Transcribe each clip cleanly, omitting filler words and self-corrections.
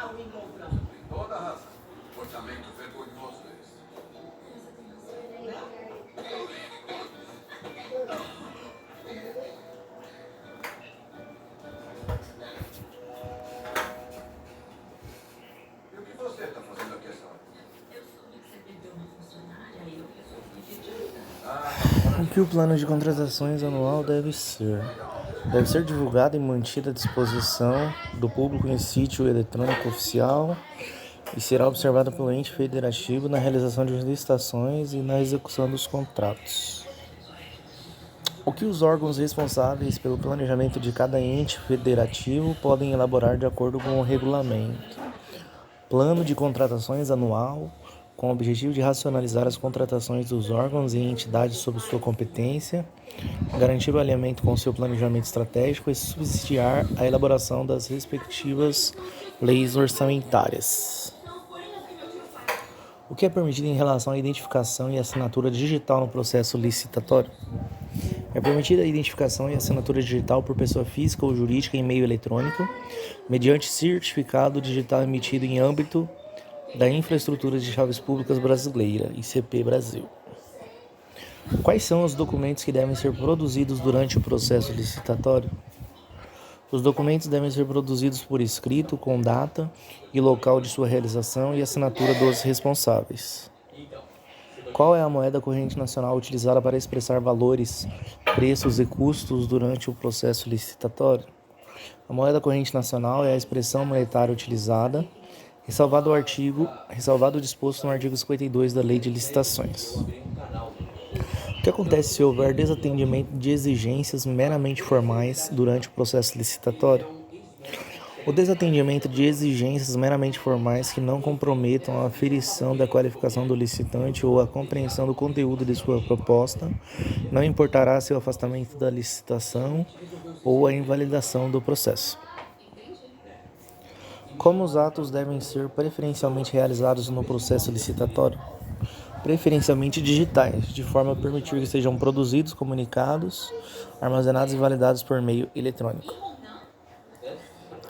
Tem toda a razão. Orçamento vergonhoso esse. E o que você está fazendo aqui essa hora? O que o plano de contratações anual deve ser? Deve ser divulgado e mantido à disposição do público em sítio eletrônico oficial e será observado pelo ente federativo na realização de licitações e na execução dos contratos. O que os órgãos responsáveis pelo planejamento de cada ente federativo podem elaborar de acordo com o regulamento. Plano de contratações anual, com o objetivo de racionalizar as contratações dos órgãos e entidades sob sua competência, garantir o alinhamento com o seu planejamento estratégico e subsidiar a elaboração das respectivas leis orçamentárias. O que é permitido em relação à identificação e assinatura digital no processo licitatório? É permitida a identificação e assinatura digital por pessoa física ou jurídica em meio eletrônico, mediante certificado digital emitido em âmbito da Infraestrutura de Chaves Públicas Brasileira, ICP Brasil. Quais são os documentos que devem ser produzidos durante o processo licitatório? Os documentos devem ser produzidos por escrito, com data e local de sua realização e assinatura dos responsáveis. Qual é a moeda corrente nacional utilizada para expressar valores, preços e custos durante o processo licitatório? A moeda corrente nacional é a expressão monetária utilizada, ressalvado o disposto no artigo 52 da Lei de Licitações. O que acontece se houver desatendimento de exigências meramente formais durante o processo licitatório? O desatendimento de exigências meramente formais que não comprometam a aferição da qualificação do licitante ou a compreensão do conteúdo de sua proposta não importará seu afastamento da licitação ou a invalidação do processo. Como os atos devem ser preferencialmente realizados no processo licitatório? Preferencialmente digitais, de forma a permitir que sejam produzidos, comunicados, armazenados e validados por meio eletrônico.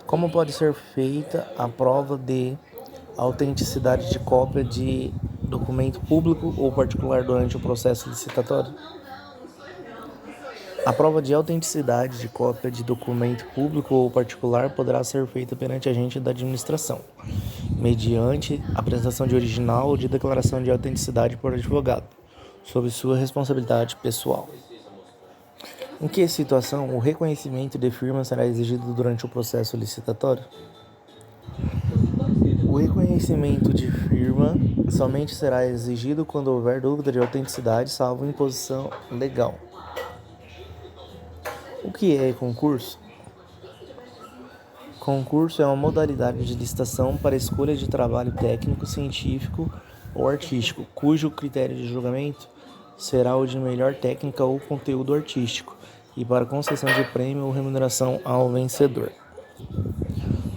Como pode ser feita a prova de autenticidade de cópia de documento público ou particular durante o processo licitatório? A prova de autenticidade de cópia de documento público ou particular poderá ser feita perante agente da administração, mediante apresentação de original ou de declaração de autenticidade por advogado, sob sua responsabilidade pessoal. Em que situação o reconhecimento de firma será exigido durante o processo licitatório? O reconhecimento de firma somente será exigido quando houver dúvida de autenticidade, salvo imposição legal. O que é concurso? Concurso é uma modalidade de licitação para escolha de trabalho técnico, científico ou artístico, cujo critério de julgamento será o de melhor técnica ou conteúdo artístico, e para concessão de prêmio ou remuneração ao vencedor.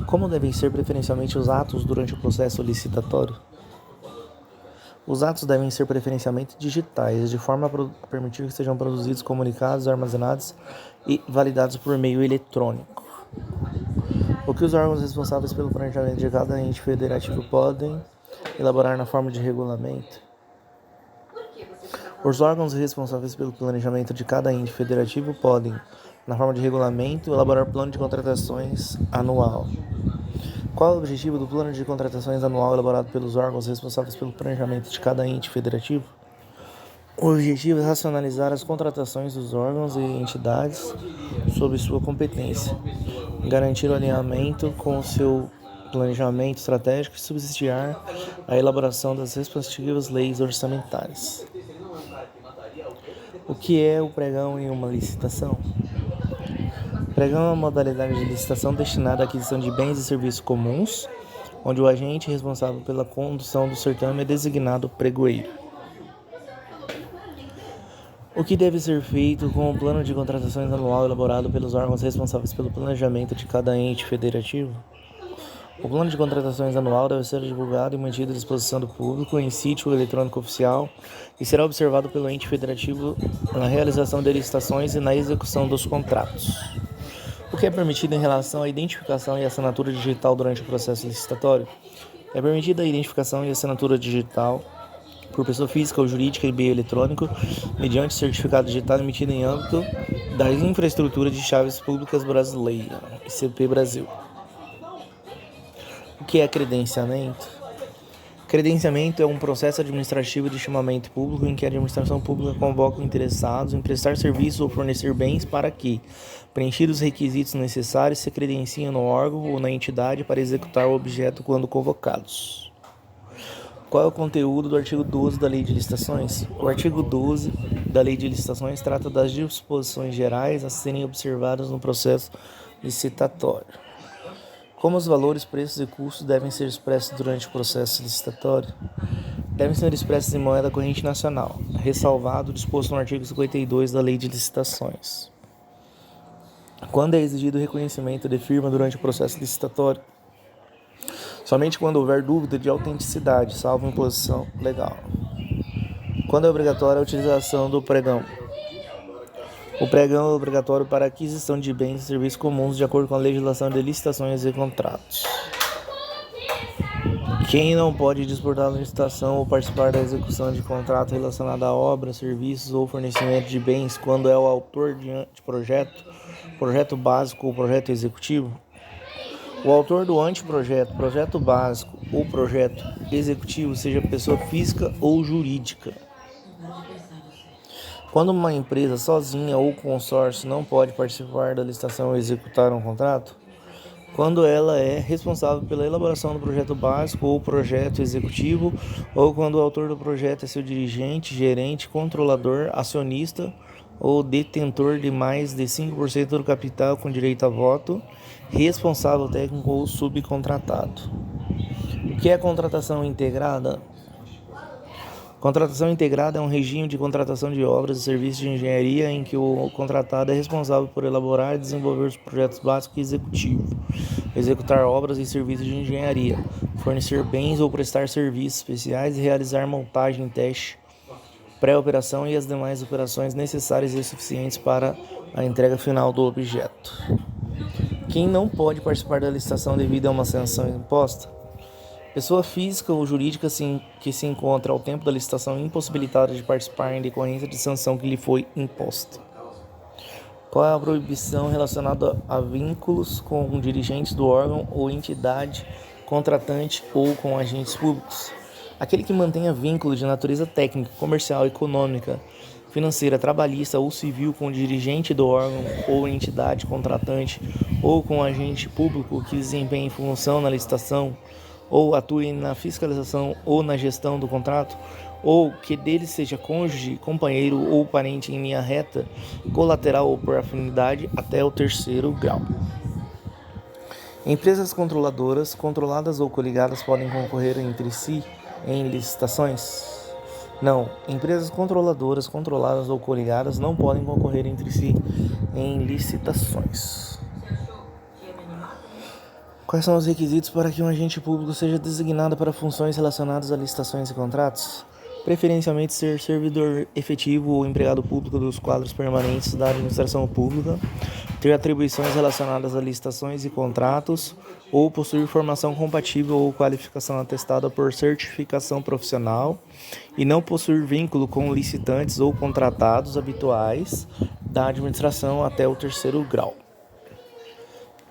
Como devem ser preferencialmente os atos durante o processo licitatório? Os atos devem ser preferencialmente digitais, de forma a permitir que sejam produzidos, comunicados, armazenados e validados por meio eletrônico. O que os órgãos responsáveis pelo planejamento de cada ente federativo podem elaborar na forma de regulamento? Os órgãos responsáveis pelo planejamento de cada ente federativo podem, na forma de regulamento, elaborar plano de contratações anual. Qual é o objetivo do plano de contratações anual elaborado pelos órgãos responsáveis pelo planejamento de cada ente federativo? O objetivo é racionalizar as contratações dos órgãos e entidades sob sua competência, garantir o alinhamento com o seu planejamento estratégico e subsidiar a elaboração das respectivas leis orçamentárias. O que é o pregão em uma licitação? O pregão é uma modalidade de licitação destinada à aquisição de bens e serviços comuns, onde o agente responsável pela condução do certame é designado pregoeiro. O que deve ser feito com o plano de contratações anual elaborado pelos órgãos responsáveis pelo planejamento de cada ente federativo? O plano de contratações anual deve ser divulgado e mantido à disposição do público em sítio eletrônico oficial e será observado pelo ente federativo na realização de licitações e na execução dos contratos. O que é permitido em relação à identificação e assinatura digital durante o processo licitatório? É permitida a identificação e assinatura digital por pessoa física ou jurídica em meio eletrônico, mediante certificado digital emitido em âmbito da Infraestrutura de Chaves Públicas Brasileira, ICP Brasil. O que é credenciamento? Credenciamento é um processo administrativo de chamamento público em que a administração pública convoca interessados em prestar serviços ou fornecer bens para que, preenchidos os requisitos necessários, se credenciem no órgão ou na entidade para executar o objeto quando convocados. Qual é o conteúdo do artigo 12 da Lei de Licitações? O artigo 12 da Lei de Licitações trata das disposições gerais a serem observadas no processo licitatório. Como os valores, preços e custos devem ser expressos durante o processo licitatório? Devem ser expressos em moeda corrente nacional, ressalvado o disposto no artigo 52 da Lei de Licitações. Quando é exigido o reconhecimento de firma durante o processo licitatório? Somente quando houver dúvida de autenticidade, salvo imposição legal. Quando é obrigatória a utilização do pregão? O pregão é obrigatório para a aquisição de bens e serviços comuns de acordo com a legislação de licitações e contratos. Quem não pode dispor da licitação ou participar da execução de contrato relacionado a obras, serviços ou fornecimento de bens quando é o autor de projeto, projeto básico ou projeto executivo? O autor do anteprojeto, projeto básico ou projeto executivo, seja pessoa física ou jurídica. Quando uma empresa sozinha ou consórcio não pode participar da licitação ou executar um contrato? Quando ela é responsável pela elaboração do projeto básico ou projeto executivo, ou quando o autor do projeto é seu dirigente, gerente, controlador, acionista ou detentor de mais de 5% do capital com direito a voto, responsável técnico ou subcontratado. O que é contratação integrada? Contratação integrada é um regime de contratação de obras e serviços de engenharia em que o contratado é responsável por elaborar e desenvolver os projetos básicos e executivos, executar obras e serviços de engenharia, fornecer bens ou prestar serviços especiais e realizar montagem, teste, pré-operação e as demais operações necessárias e suficientes para a entrega final do objeto. Quem não pode participar da licitação devido a uma sanção imposta? Pessoa física ou jurídica que se encontra ao tempo da licitação impossibilitada de participar em decorrência de sanção que lhe foi imposta. Qual é a proibição relacionada a vínculos com dirigentes do órgão ou entidade contratante ou com agentes públicos? Aquele que mantenha vínculo de natureza técnica, comercial, econômica, financeira, trabalhista ou civil com o dirigente do órgão ou entidade contratante ou com agente público que desempenhe função na licitação ou atue na fiscalização ou na gestão do contrato, ou que dele seja cônjuge, companheiro ou parente em linha reta, colateral ou por afinidade até o 3º grau. Empresas controladoras, controladas ou coligadas podem concorrer entre si em licitações? Não, empresas controladoras, controladas ou coligadas não podem concorrer entre si em licitações. Quais são os requisitos para que um agente público seja designado para funções relacionadas a licitações e contratos? Preferencialmente ser servidor efetivo ou empregado público dos quadros permanentes da administração pública, ter atribuições relacionadas a licitações e contratos, ou possuir formação compatível ou qualificação atestada por certificação profissional, e não possuir vínculo com licitantes ou contratados habituais da administração até o 3º grau.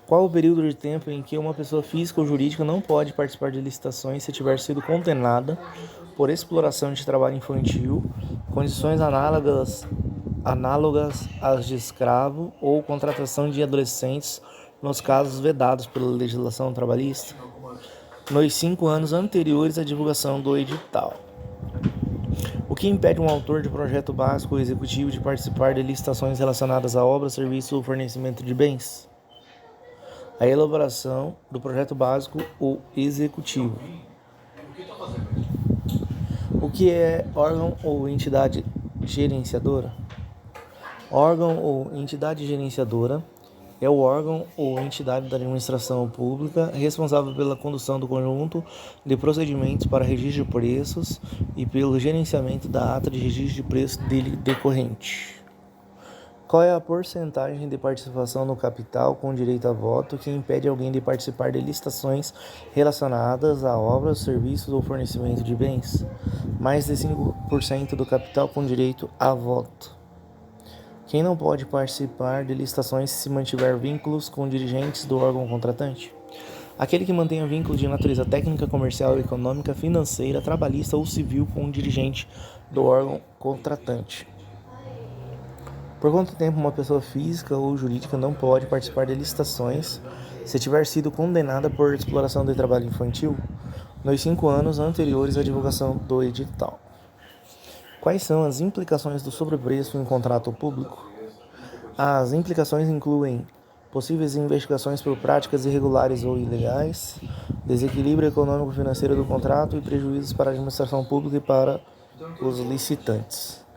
Qual o período de tempo em que uma pessoa física ou jurídica não pode participar de licitações se tiver sido condenada por exploração de trabalho infantil, condições análogas às de escravo ou contratação de adolescentes nos casos vedados pela legislação trabalhista, nos 5 anos anteriores à divulgação do edital? O que impede um autor de projeto básico ou executivo de participar de licitações relacionadas a obras, serviços ou fornecimento de bens? A elaboração do projeto básico ou executivo. O que é órgão ou entidade gerenciadora? Órgão ou entidade gerenciadora é o órgão ou entidade da administração pública responsável pela condução do conjunto de procedimentos para registro de preços e pelo gerenciamento da ata de registro de preços dele decorrente. Qual é a porcentagem de participação no capital com direito a voto que impede alguém de participar de licitações relacionadas a obras, serviços ou fornecimento de bens? Mais de 5% do capital com direito a voto. Quem não pode participar de licitações se mantiver vínculos com dirigentes do órgão contratante? Aquele que mantenha vínculo de natureza técnica, comercial, econômica, financeira, trabalhista ou civil com um dirigente do órgão contratante. Por quanto tempo uma pessoa física ou jurídica não pode participar de licitações se tiver sido condenada por exploração de trabalho infantil nos 5 anos anteriores à divulgação do edital? Quais são as implicações do sobrepreço em contrato público? As implicações incluem possíveis investigações por práticas irregulares ou ilegais, desequilíbrio econômico-financeiro do contrato e prejuízos para a administração pública e para os licitantes.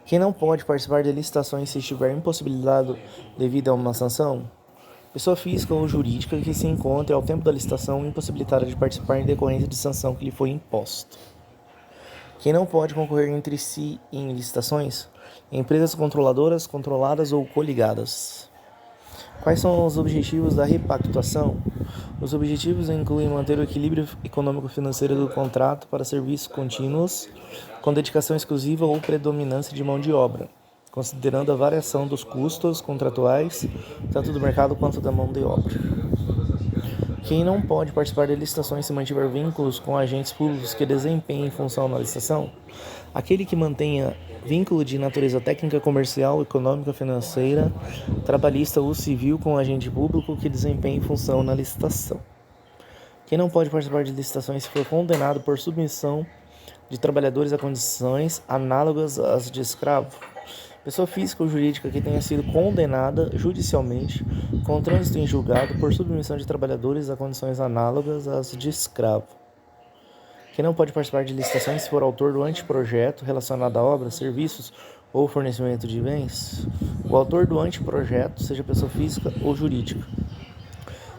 Quem não pode participar de licitações se estiver impossibilitado devido a uma sanção? Pessoa física ou jurídica que se encontre ao tempo da licitação impossibilitada de participar em decorrência de sanção que lhe foi imposta. Quem não pode concorrer entre si em licitações? Empresas controladoras, controladas ou coligadas. Quais são os objetivos da repactuação? Os objetivos incluem manter o equilíbrio econômico-financeiro do contrato para serviços contínuos, com dedicação exclusiva ou predominância de mão de obra, considerando a variação dos custos contratuais, tanto do mercado quanto da mão de obra. Quem não pode participar de licitações se mantiver vínculos com agentes públicos que desempenhem função na licitação? Aquele que mantenha vínculo de natureza técnica, comercial, econômica, financeira, trabalhista ou civil com agente público que desempenhe função na licitação. Quem não pode participar de licitações se for condenado por submissão de trabalhadores a condições análogas às de escravo. Pessoa física ou jurídica que tenha sido condenada judicialmente com trânsito em julgado por submissão de trabalhadores a condições análogas às de escravo. Quem não pode participar de licitações se for autor do anteprojeto relacionado a obras, serviços ou fornecimento de bens. O autor do anteprojeto seja pessoa física ou jurídica.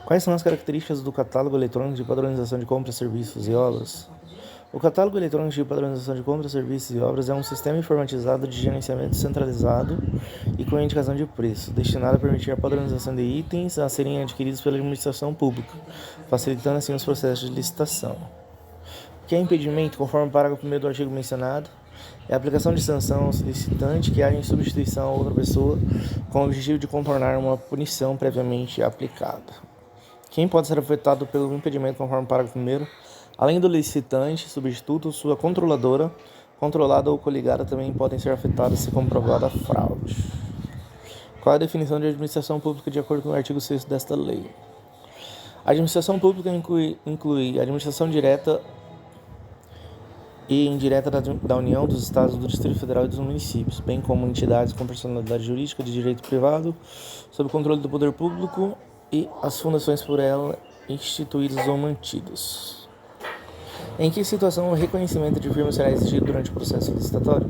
Quais são as características do catálogo eletrônico de padronização de compras, serviços e obras? O catálogo eletrônico de padronização de compras, serviços e obras é um sistema informatizado de gerenciamento centralizado e com indicação de preço, destinado a permitir a padronização de itens a serem adquiridos pela administração pública, facilitando assim os processos de licitação. O que é impedimento, conforme o parágrafo 1º do artigo mencionado, é a aplicação de sanção ao solicitante que haja em substituição a outra pessoa com o objetivo de contornar uma punição previamente aplicada. Quem pode ser afetado pelo impedimento conforme o parágrafo 1º? Além do licitante, substituto, sua controladora, controlada ou coligada também podem ser afetadas se comprovada a fraude. Qual é a definição de administração pública de acordo com o artigo 6º desta lei? A administração pública inclui a administração direta e indireta da União, dos Estados, do Distrito Federal e dos municípios, bem como entidades com personalidade jurídica de direito privado, sob controle do poder público e as fundações por ela instituídas ou mantidas. Em que situação o reconhecimento de firma será exigido durante o processo licitatório?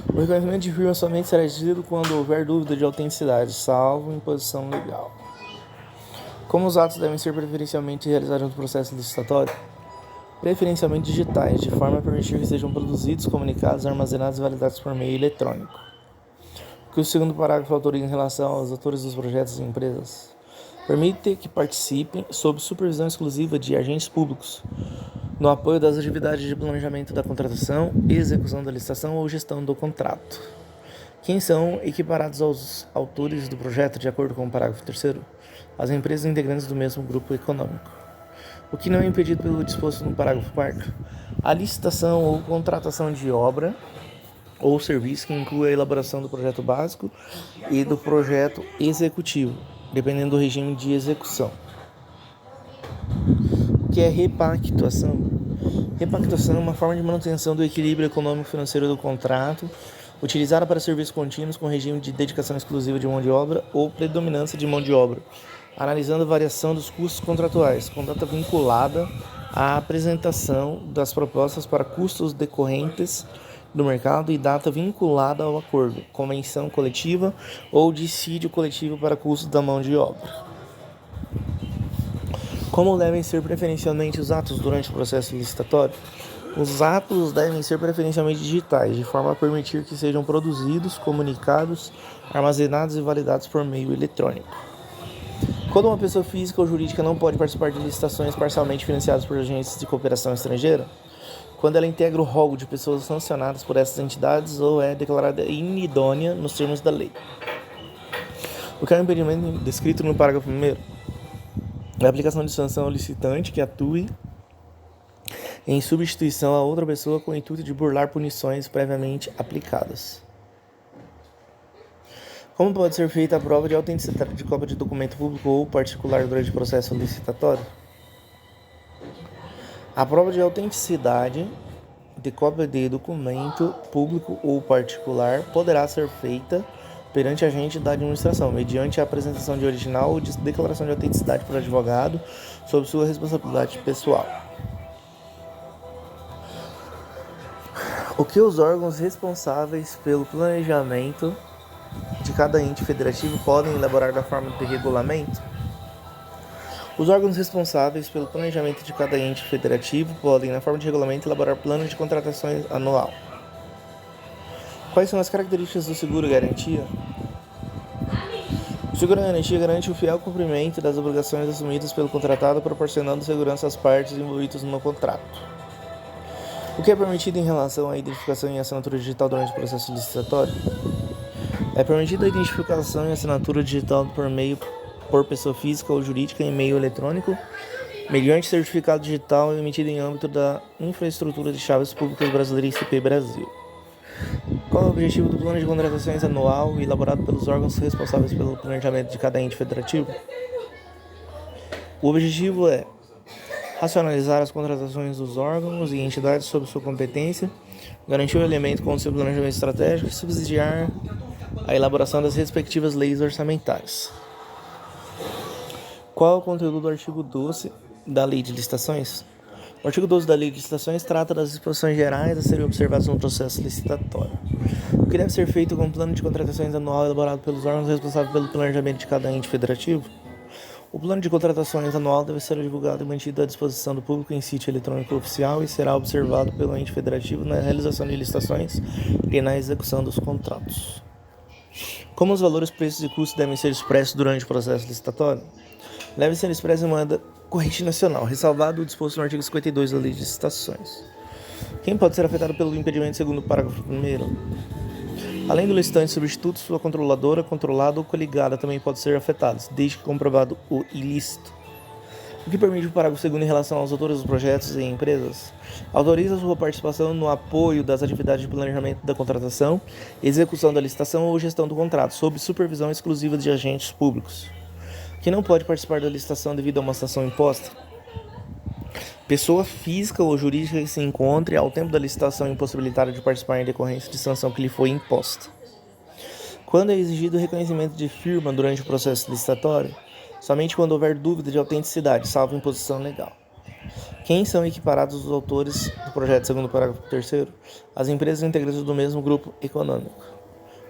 O reconhecimento de firma somente será exigido quando houver dúvida de autenticidade, salvo imposição legal. Como os atos devem ser preferencialmente realizados no processo licitatório? Preferencialmente digitais, de forma a permitir que sejam produzidos, comunicados, armazenados e validados por meio eletrônico. O que o segundo parágrafo autoriza em relação aos autores dos projetos e empresas? Permite que participem, sob supervisão exclusiva de agentes públicos, no apoio das atividades de planejamento da contratação, execução da licitação ou gestão do contrato. Quem são equiparados aos autores do projeto, de acordo com o parágrafo 3º? As empresas integrantes do mesmo grupo econômico. O que não é impedido pelo disposto no parágrafo 4º? A licitação ou contratação de obra ou serviço que inclui a elaboração do projeto básico e do projeto executivo, dependendo do regime de execução. O que é repactuação? Repactuação é uma forma de manutenção do equilíbrio econômico-financeiro do contrato, utilizada para serviços contínuos com regime de dedicação exclusiva de mão de obra ou predominância de mão de obra, analisando a variação dos custos contratuais, com data vinculada à apresentação das propostas para custos decorrentes do mercado e data vinculada ao acordo, convenção coletiva ou dissídio coletivo para custos da mão de obra. Como devem ser preferencialmente os atos durante o processo licitatório? Os atos devem ser preferencialmente digitais, de forma a permitir que sejam produzidos, comunicados, armazenados e validados por meio eletrônico. Quando uma pessoa física ou jurídica não pode participar de licitações parcialmente financiadas por agências de cooperação estrangeira, quando ela integra o rol de pessoas sancionadas por essas entidades ou é declarada inidônea nos termos da lei. O que é o impedimento descrito no parágrafo 1º? É a aplicação de sanção ao licitante que atue em substituição a outra pessoa com o intuito de burlar punições previamente aplicadas. Como pode ser feita a prova de autenticidade de cópia de documento público ou particular durante o processo licitatório? A prova de autenticidade de cópia de documento público ou particular poderá ser feita perante agente da administração, mediante a apresentação de original ou de declaração de autenticidade por advogado, sob sua responsabilidade pessoal. O que os órgãos responsáveis pelo planejamento de cada ente federativo podem elaborar da forma de regulamento? Os órgãos responsáveis pelo planejamento de cada ente federativo podem, na forma de regulamento, elaborar plano de contratações anual. Quais são as características do seguro-garantia? O seguro-garantia garante o fiel cumprimento das obrigações assumidas pelo contratado, proporcionando segurança às partes envolvidas no contrato. O que é permitido em relação à identificação e assinatura digital durante o processo licitatório? É permitida a identificação e assinatura digital por pessoa física ou jurídica em meio eletrônico, mediante certificado digital emitido em âmbito da Infraestrutura de Chaves Públicas Brasileira ICP Brasil. Qual é o objetivo do plano de contratações anual elaborado pelos órgãos responsáveis pelo planejamento de cada ente federativo? O objetivo é racionalizar as contratações dos órgãos e entidades sob sua competência, garantir o elemento com o seu planejamento estratégico e subsidiar a elaboração das respectivas leis orçamentárias. Qual é o conteúdo do artigo 12 da Lei de Licitações? O artigo 12 da Lei de Licitações trata das disposições gerais a serem observadas no processo licitatório. O que deve ser feito com o plano de contratações anual elaborado pelos órgãos responsáveis pelo planejamento de cada ente federativo? O plano de contratações anual deve ser divulgado e mantido à disposição do público em sítio eletrônico oficial e será observado pelo ente federativo na realização de licitações e na execução dos contratos. Como os valores, preços e custos devem ser expressos durante o processo licitatório? Deve ser expresso em moeda corrente nacional, ressalvado o disposto no artigo 52 da Lei de Licitações. Quem pode ser afetado pelo impedimento segundo o parágrafo 1º? Além do licitante substituto, sua controladora, controlada ou coligada também pode ser afetados, desde que comprovado o ilícito. O que permite o parágrafo 2º em relação aos autores dos projetos e empresas? Autoriza sua participação no apoio das atividades de planejamento da contratação, execução da licitação ou gestão do contrato, sob supervisão exclusiva de agentes públicos. Quem não pode participar da licitação devido a uma sanção imposta? Pessoa física ou jurídica que se encontre ao tempo da licitação impossibilitada de participar em decorrência de sanção que lhe foi imposta. Quando é exigido o reconhecimento de firma durante o processo licitatório? Somente quando houver dúvida de autenticidade, salvo imposição legal. Quem são equiparados os autores do projeto segundo o parágrafo 3º? As empresas integrantes do mesmo grupo econômico.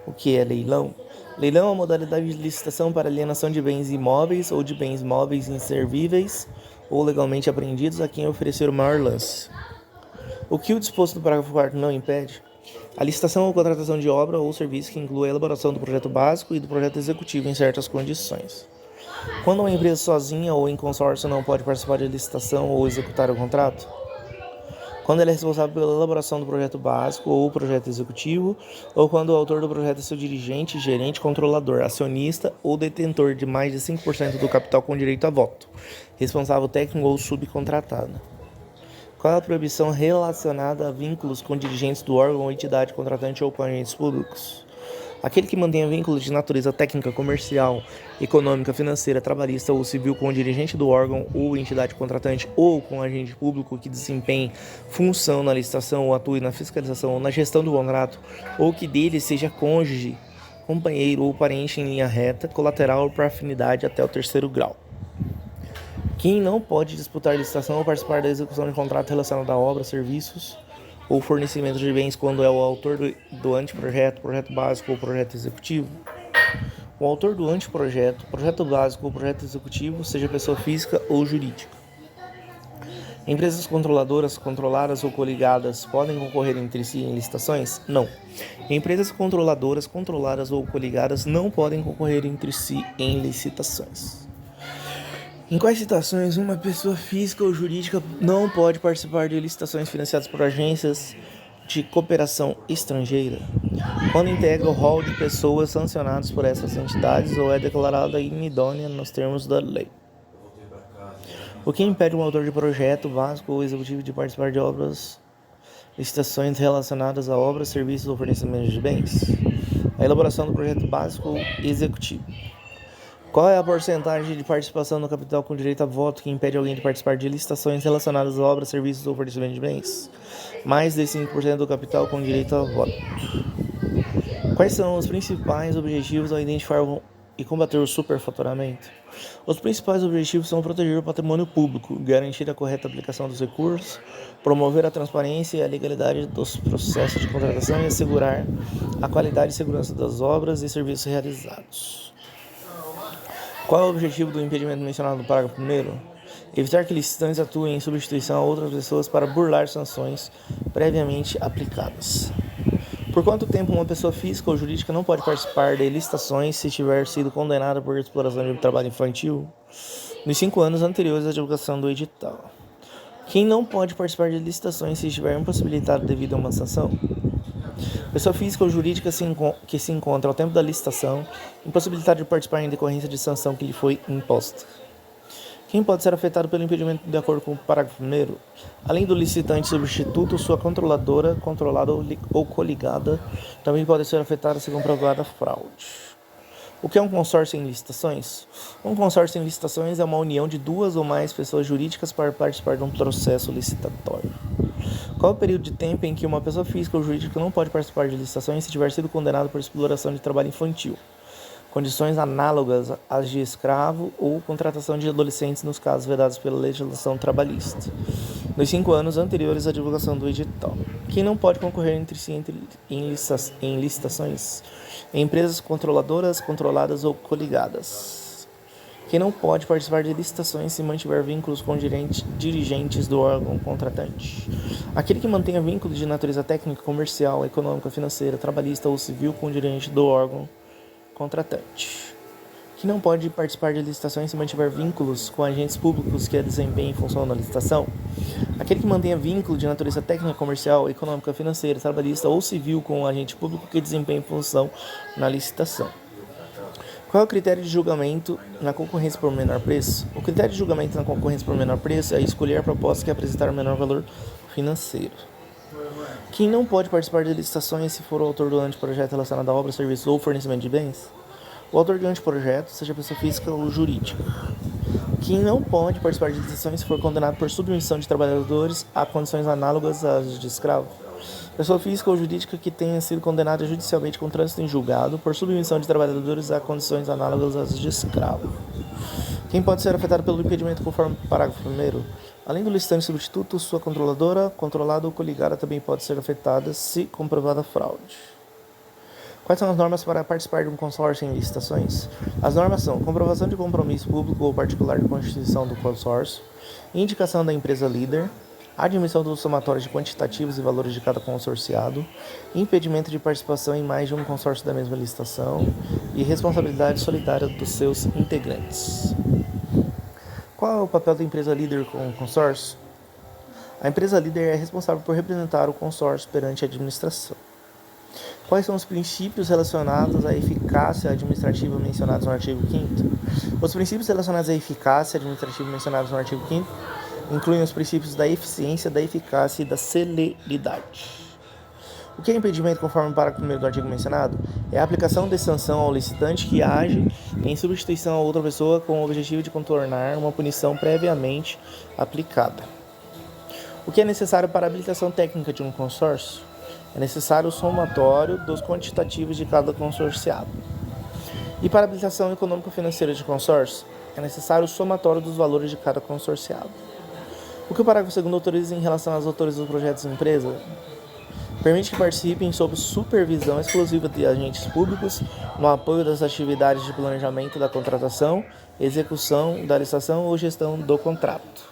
O que é leilão? Leilão é uma modalidade de licitação para alienação de bens imóveis ou de bens móveis inservíveis ou legalmente apreendidos a quem oferecer o maior lance. O que o disposto do parágrafo 4º não impede? A licitação ou contratação de obra ou serviço que inclui a elaboração do projeto básico e do projeto executivo em certas condições. Quando uma empresa sozinha ou em consórcio não pode participar de licitação ou executar o contrato? Quando ela é responsável pela elaboração do projeto básico ou projeto executivo, ou quando o autor do projeto é seu dirigente, gerente, controlador, acionista ou detentor de mais de 5% do capital com direito a voto, responsável técnico ou subcontratado. Qual é a proibição relacionada a vínculos com dirigentes do órgão ou entidade contratante ou com agentes públicos? Aquele que mantenha vínculos de natureza técnica, comercial, econômica, financeira, trabalhista ou civil com o dirigente do órgão ou entidade contratante ou com agente público que desempenhe função na licitação ou atue na fiscalização ou na gestão do contrato ou que dele seja cônjuge, companheiro ou parente em linha reta, colateral ou por afinidade até o 3º grau. Quem não pode disputar licitação ou participar da execução de contrato relacionado a obras, serviços ou fornecimento de bens quando é o autor do anteprojeto, projeto básico ou projeto executivo? O autor do anteprojeto, projeto básico ou projeto executivo, seja pessoa física ou jurídica. Empresas controladoras, controladas ou coligadas podem concorrer entre si em licitações? Não. Empresas controladoras, controladas ou coligadas não podem concorrer entre si em licitações. Em quais situações uma pessoa física ou jurídica não pode participar de licitações financiadas por agências de cooperação estrangeira? Quando integra o rol de pessoas sancionadas por essas entidades ou é declarada inidônea nos termos da lei. O que impede um autor de projeto básico ou executivo de participar de licitações relacionadas a obras, serviços ou fornecimento de bens? A elaboração do projeto básico ou executivo. Qual é a porcentagem de participação no capital com direito a voto que impede alguém de participar de licitações relacionadas a obras, serviços ou fornecimento de bens? Mais de 5% do capital com direito a voto. Quais são os principais objetivos ao identificar e combater o superfaturamento? Os principais objetivos são proteger o patrimônio público, garantir a correta aplicação dos recursos, promover a transparência e a legalidade dos processos de contratação e assegurar a qualidade e segurança das obras e serviços realizados. Qual é o objetivo do impedimento mencionado no parágrafo 1º? Evitar que licitantes atuem em substituição a outras pessoas para burlar sanções previamente aplicadas. Por quanto tempo uma pessoa física ou jurídica não pode participar de licitações se tiver sido condenada por exploração de trabalho infantil? Nos 5 anos anteriores à divulgação do edital. Quem não pode participar de licitações se estiver impossibilitado devido a uma sanção? Pessoa física ou jurídica que se encontra ao tempo da licitação impossibilitada de participar em decorrência de sanção que lhe foi imposta. Quem pode ser afetado pelo impedimento de acordo com o parágrafo 1º? Além do licitante substituto, sua controladora, controlada ou coligada também pode ser afetada se comprovada fraude. O que é um consórcio em licitações? Um consórcio em licitações é uma união de 2 ou mais pessoas jurídicas para participar de um processo licitatório. Qual é o período de tempo em que uma pessoa física ou jurídica não pode participar de licitações se tiver sido condenada por exploração de trabalho infantil? Condições análogas às de escravo ou contratação de adolescentes nos casos vedados pela legislação trabalhista, nos 5 anos anteriores à divulgação do edital. Quem não pode concorrer entre si em licitações? Empresas controladoras, controladas ou coligadas. Quem não pode participar de licitações se mantiver vínculos com dirigentes do órgão contratante. Aquele que mantenha vínculos de natureza técnica, comercial, econômica, financeira, trabalhista ou civil com o dirigente do órgão contratante. Que não pode participar de licitações se mantiver vínculos com agentes públicos que desempenhem função na licitação. Aquele que mantenha vínculo de natureza técnica, comercial, econômica, financeira, trabalhista ou civil com um agente público que desempenhe função na licitação. Qual é o critério de julgamento na concorrência por menor preço? O critério de julgamento na concorrência por menor preço é escolher a proposta que apresentar o menor valor financeiro. Quem não pode participar de licitações se for o autor do anteprojeto relacionado a obra, serviço ou fornecimento de bens? O autor do anteprojeto, seja pessoa física ou jurídica. Quem não pode participar de licitações se for condenado por submissão de trabalhadores a condições análogas às de escravo. Pessoa física ou jurídica que tenha sido condenada judicialmente com trânsito em julgado por submissão de trabalhadores a condições análogas às de escravo. Quem pode ser afetado pelo impedimento conforme o parágrafo 1º? Além do licitante substituto, sua controladora, controlada ou coligada também pode ser afetada se comprovada fraude. Quais são as normas para participar de um consórcio em licitações? As normas são comprovação de compromisso público ou particular de constituição do consórcio, indicação da empresa líder, admissão dos somatórios de quantitativos e valores de cada consorciado, impedimento de participação em mais de um consórcio da mesma licitação e responsabilidade solidária dos seus integrantes. Qual é o papel da empresa líder com o consórcio? A empresa líder é responsável por representar o consórcio perante a administração. Quais são os princípios relacionados à eficácia administrativa mencionados no artigo 5º? Os princípios relacionados à eficácia administrativa mencionados no artigo 5º incluem os princípios da eficiência, da eficácia e da celeridade. O que é impedimento conforme o parágrafo 1º do artigo mencionado? É a aplicação de sanção ao licitante que age em substituição a outra pessoa com o objetivo de contornar uma punição previamente aplicada. O que é necessário para a habilitação técnica de um consórcio? É necessário o somatório dos quantitativos de cada consorciado. E para a habilitação econômico-financeira de consórcio, é necessário o somatório dos valores de cada consorciado. O que o parágrafo 2º autoriza em relação aos autores dos projetos de empresa? Permite que participem sob supervisão exclusiva de agentes públicos no apoio das atividades de planejamento da contratação, execução da licitação ou gestão do contrato.